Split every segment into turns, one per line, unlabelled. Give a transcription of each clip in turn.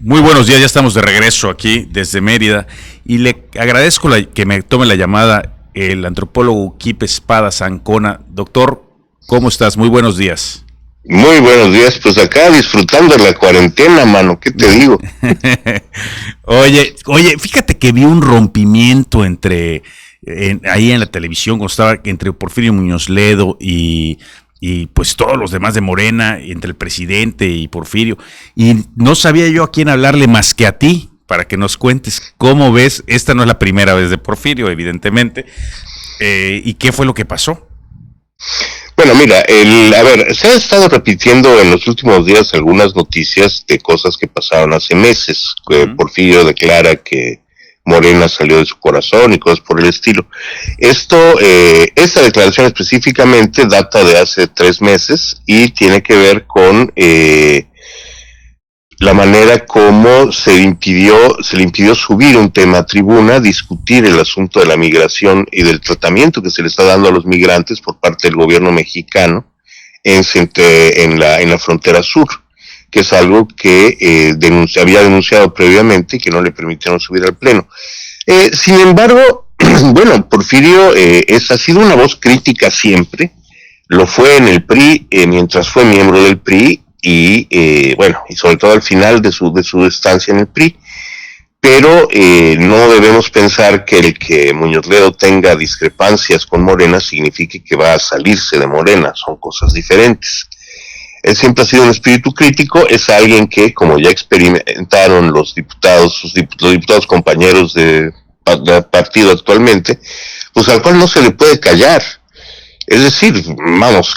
Muy buenos días, ya estamos de regreso aquí desde Mérida y le agradezco que me tome la llamada el antropólogo Quip Espadas Ancona. Doctor, ¿cómo estás? Muy buenos días.
Muy buenos días, pues acá disfrutando de la cuarentena, mano, ¿qué te digo?
Oye, fíjate que vi un rompimiento ahí en la televisión, cuando estaba entre Porfirio Muñoz Ledo y pues todos los demás de Morena, entre el presidente y Porfirio, y no sabía yo a quién hablarle más que a ti, para que nos cuentes cómo ves. Esta no es la primera vez de Porfirio, evidentemente, y qué fue lo que pasó.
Bueno, mira, se ha estado repitiendo en los últimos días algunas noticias de cosas que pasaron hace meses. Porfirio declara que Morena salió de su corazón y cosas por el estilo. Esta declaración específicamente data de hace 3 meses y tiene que ver con la manera como se le impidió subir un tema a tribuna, discutir el asunto de la migración y del tratamiento que se le está dando a los migrantes por parte del gobierno mexicano en la frontera sur, que es algo que había denunciado previamente y que no le permitieron subir al pleno. Sin embargo, bueno, Porfirio ha sido una voz crítica siempre, lo fue en el PRI mientras fue miembro del PRI, y sobre todo al final de su estancia en el PRI, pero no debemos pensar que el que Muñoz Ledo tenga discrepancias con Morena signifique que va a salirse de Morena, son cosas diferentes. Él siempre ha sido un espíritu crítico, es alguien que, como ya experimentaron los diputados compañeros de partido actualmente, pues al cual no se le puede callar. Es decir,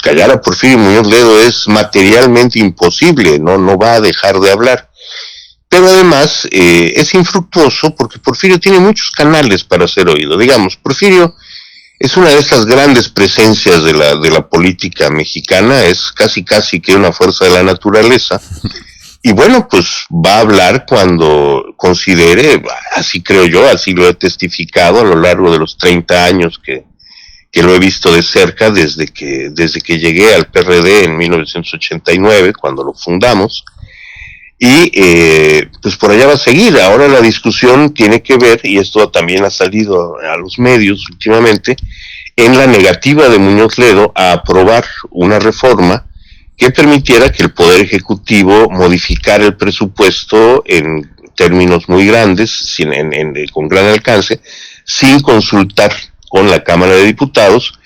callar a Porfirio Muñoz Ledo es materialmente imposible, no va a dejar de hablar. Pero además es infructuoso porque Porfirio tiene muchos canales para ser oído. Digamos, Porfirio es una de esas grandes presencias de la política mexicana, es casi que una fuerza de la naturaleza. Y bueno, pues va a hablar cuando considere, así creo yo, así lo he testificado a lo largo de los 30 años que lo he visto de cerca desde que llegué al PRD en 1989, cuando lo fundamos, y pues por allá va a seguir. Ahora la discusión tiene que ver, y esto también ha salido a los medios últimamente, en la negativa de Muñoz Ledo a aprobar una reforma que permitiera que el Poder Ejecutivo modificara el presupuesto en términos muy grandes, con gran alcance, sin consultar con la Cámara de Diputados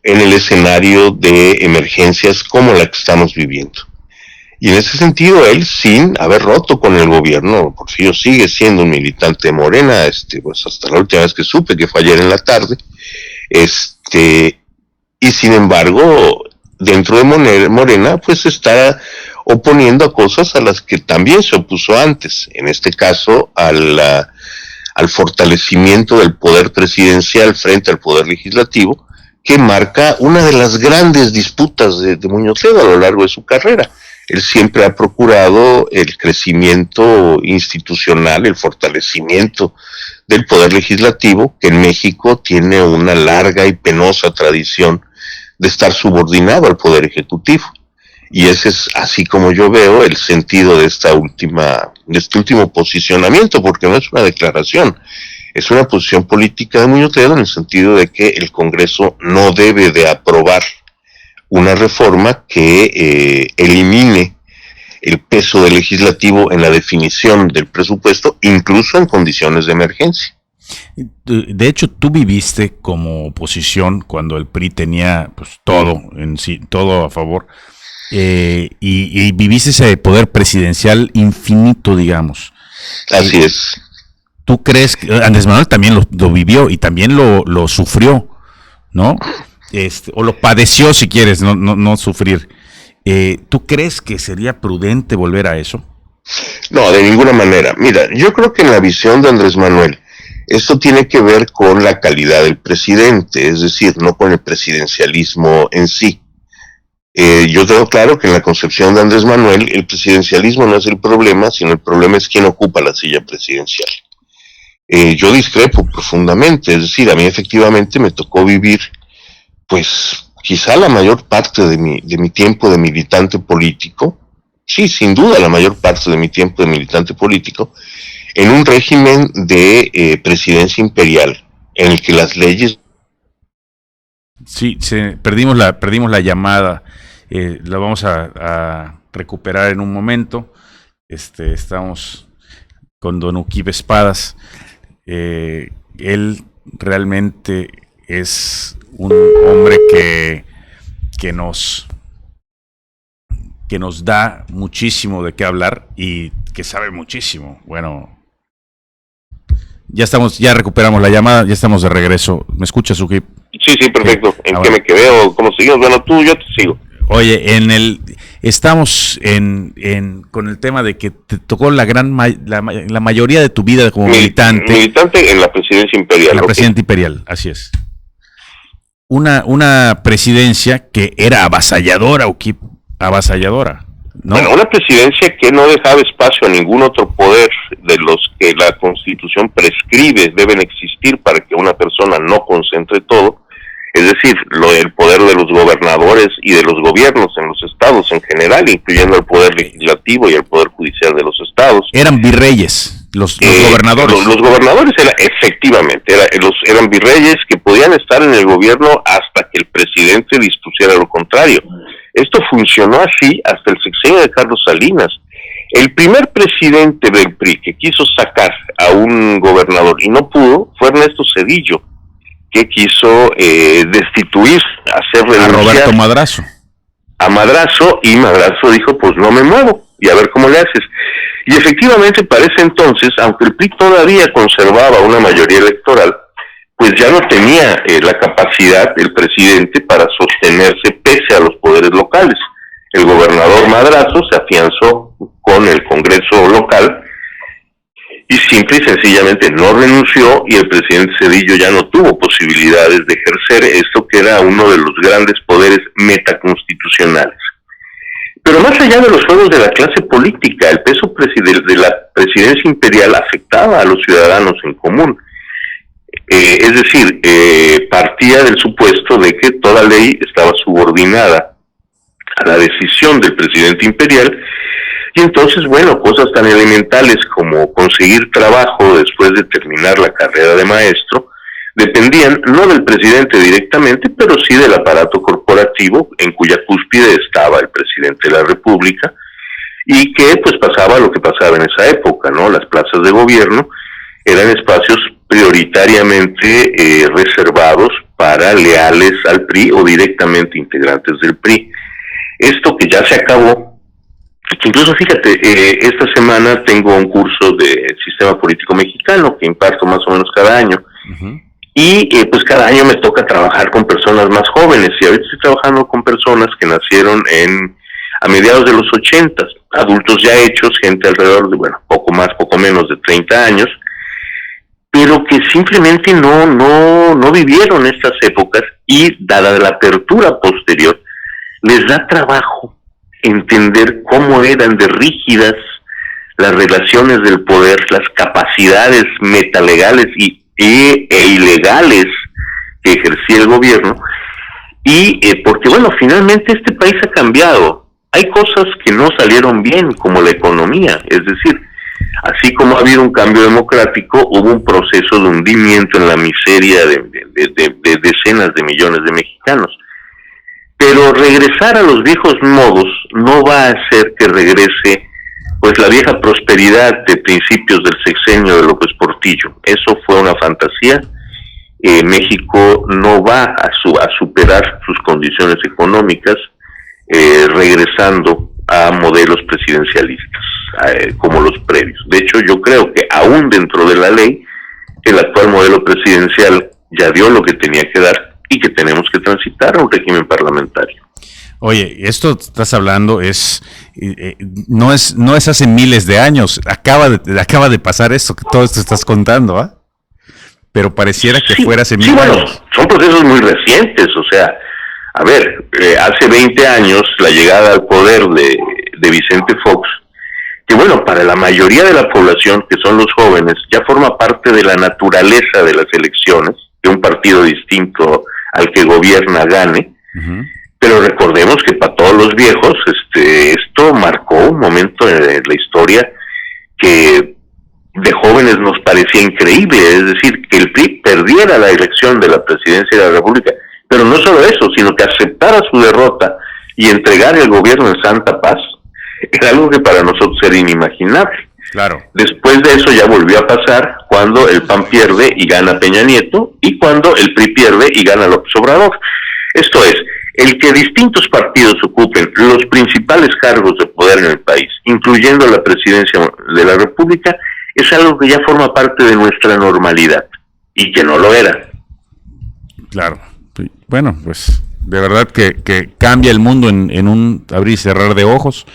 en el escenario de emergencias como la que estamos viviendo. Y en ese sentido, él, sin haber roto con el gobierno, Porfirio sigue siendo un militante de Morena, pues hasta la última vez que supe, que fue ayer en la tarde, y sin embargo, dentro de Morena, pues está oponiendo a cosas a las que también se opuso antes, en este caso al fortalecimiento del poder presidencial frente al poder legislativo, que marca una de las grandes disputas de Muñoz Ledo a lo largo de su carrera. Él siempre ha procurado el crecimiento institucional, el fortalecimiento del poder legislativo, que en México tiene una larga y penosa tradición de estar subordinado al poder ejecutivo. Y ese es, así como yo veo, el sentido de este último posicionamiento, porque no es una declaración, es una posición política de Muñoz Ledo en el sentido de que el Congreso no debe de aprobar una reforma que elimine el peso del legislativo en la definición del presupuesto, incluso en condiciones de emergencia.
De hecho, tú viviste como oposición cuando el PRI tenía pues todo a favor. Y viviste ese poder presidencial infinito, digamos.
Así es.
¿Tú crees que Andrés Manuel también lo vivió y también lo sufrió, ¿no? O lo padeció, si quieres, no sufrir. ¿Tú crees que sería prudente volver a eso?
No, de ninguna manera. Mira, yo creo que en la visión de Andrés Manuel, esto tiene que ver con la calidad del presidente, es decir, no con el presidencialismo en sí. Yo tengo claro que en la concepción de Andrés Manuel el presidencialismo no es el problema, sino el problema es quién ocupa la silla presidencial. Yo discrepo profundamente, es decir, a mí efectivamente me tocó vivir, pues quizá la mayor parte de mi tiempo de militante político sí, sin duda, la mayor parte de mi tiempo de militante político, en un régimen de presidencia imperial, en el que las leyes...
Sí, perdimos la llamada, la vamos a recuperar en un momento. Estamos con don Uquibe Espadas. Él realmente es un hombre que nos da muchísimo de qué hablar y que sabe muchísimo. Bueno, ya recuperamos la llamada, ya estamos de regreso. ¿Me escuchas, Uquib?
Sí, perfecto. ¿En qué me quedé o cómo seguimos? Bueno, yo te sigo.
Oye, estamos con el tema de que te tocó la mayoría de tu vida como militante.
Militante en la presidencia imperial.
En la presidencia imperial, así es. Una presidencia que era avasalladora, Uquib, avasalladora, ¿no?
Bueno, una presidencia que no dejaba espacio a ningún otro poder de los que la Constitución prescribe deben existir para que una persona no concentre todo. Es decir, el poder de los gobernadores y de los gobiernos en los estados en general, incluyendo el poder legislativo y el poder judicial de los estados.
Eran virreyes, los gobernadores.
Los gobernadores efectivamente eran virreyes que podían estar en el gobierno hasta que el presidente dispusiera lo contrario. Esto funcionó así hasta el sexenio de Carlos Salinas. El primer presidente del PRI que quiso sacar a un gobernador y no pudo fue Ernesto Zedillo, que quiso destituir, hacer renunciar
a Roberto Madrazo.
A Madrazo, y Madrazo dijo, pues no me muevo, y a ver cómo le haces. Y efectivamente, para ese entonces, aunque el PRI todavía conservaba una mayoría electoral, pues ya no tenía la capacidad el presidente para sostenerse pese a los poderes locales. El gobernador Madrazo se afianzó con el Congreso local, y simple y sencillamente no renunció, y el presidente Zedillo ya no tuvo posibilidades de ejercer esto que era uno de los grandes poderes metaconstitucionales. Pero más allá de los juegos de la clase política, el peso de la presidencia imperial afectaba a los ciudadanos en común. Es decir, partía del supuesto de que toda ley estaba subordinada a la decisión del presidente imperial. Y entonces, bueno, cosas tan elementales como conseguir trabajo después de terminar la carrera de maestro, dependían no del presidente directamente, pero sí del aparato corporativo en cuya cúspide estaba el presidente de la República, y que pues pasaba lo que pasaba en esa época, ¿no? Las plazas de gobierno eran espacios prioritariamente reservados para leales al PRI o directamente integrantes del PRI. Esto que ya se acabó. Incluso fíjate, esta semana tengo un curso de Sistema Político Mexicano que imparto más o menos cada año. Uh-huh. Y pues cada año me toca trabajar con personas más jóvenes, y ahorita estoy trabajando con personas que nacieron a mediados de los 80, adultos ya hechos, gente alrededor de, poco menos de 30 años, pero que simplemente no vivieron estas épocas, y dada la apertura posterior, les da trabajo entender cómo eran de rígidas las relaciones del poder, las capacidades metalegales e ilegales que ejercía el gobierno, y porque finalmente este país ha cambiado. Hay cosas que no salieron bien, como la economía, es decir, así como ha habido un cambio democrático, hubo un proceso de hundimiento en la miseria de decenas de millones de mexicanos. Pero regresar a los viejos modos no va a hacer que regrese pues la vieja prosperidad de principios del sexenio de López Portillo. Eso fue una fantasía. México no va a superar sus condiciones económicas regresando a modelos presidencialistas como los previos. De hecho, yo creo que aún dentro de la ley, el actual modelo presidencial ya dio lo que tenía que dar, y que tenemos que transitar a un régimen parlamentario.
Oye, esto que estás hablando no es hace miles de años, acaba de pasar esto, que todo esto estás contando, ¿ah? Pero pareciera que fuera hace 1000 años.
Son procesos muy recientes, o sea, a ver, hace 20 años la llegada al poder de Vicente Fox, que para la mayoría de la población, que son los jóvenes, ya forma parte de la naturaleza de las elecciones, que un partido distinto al que gobierna gane. Uh-huh. Pero recordemos que para todos los viejos, esto marcó un momento en la historia que de jóvenes nos parecía increíble, es decir, que el PRI perdiera la elección de la presidencia de la República, pero no solo eso, sino que aceptara su derrota y entregar el gobierno en santa paz, era algo que para nosotros era inimaginable.
Claro.
Después de eso ya volvió a pasar cuando el PAN pierde y gana Peña Nieto, y cuando el PRI pierde y gana López Obrador. Esto es, el que distintos partidos ocupen los principales cargos de poder en el país, incluyendo la presidencia de la República, es algo que ya forma parte de nuestra normalidad, y que no lo era.
Claro. Bueno, pues de verdad que cambia el mundo en un abrir y cerrar de ojos,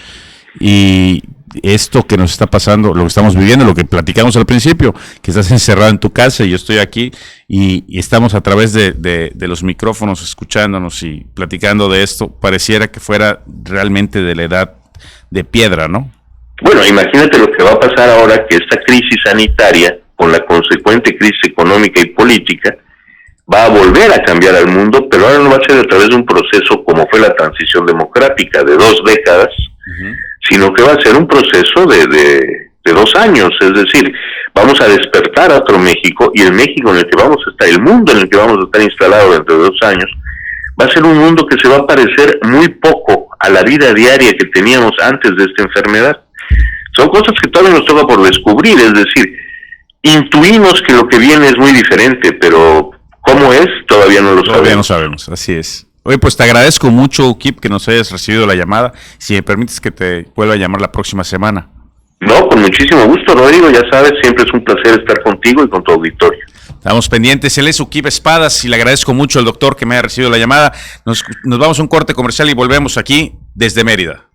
y esto que nos está pasando, lo que estamos viviendo, lo que platicamos al principio, que estás encerrado en tu casa y yo estoy aquí y estamos a través de los micrófonos escuchándonos y platicando de esto, pareciera que fuera realmente de la edad de piedra, ¿no? Bueno, imagínate lo que va a pasar ahora, que esta crisis sanitaria, con la consecuente crisis económica y política, va a volver a cambiar al mundo, pero ahora no va a ser a través de un proceso como fue la transición democrática de 2 décadas, sino que va a ser un proceso de 2 años, es decir, vamos a despertar a otro México, y el México en el que vamos a estar, el mundo en el que vamos a estar instalados dentro de 2 años, va a ser un mundo que se va a parecer muy poco a la vida diaria que teníamos antes de esta enfermedad. Son cosas que todavía nos toca por descubrir, es decir, intuimos que lo que viene es muy diferente, pero ¿cómo es? Todavía no lo sabemos. Todavía no sabemos, así es. Oye, pues te agradezco mucho, Kip, que nos hayas recibido la llamada. Si me permites que te vuelva a llamar la próxima semana. No, con muchísimo gusto, Rodrigo. Ya sabes, siempre es un placer estar contigo y con tu auditorio. Estamos pendientes. Él es Kip Espadas y le agradezco mucho al doctor que me haya recibido la llamada. Nos vamos a un corte comercial y volvemos aquí desde Mérida.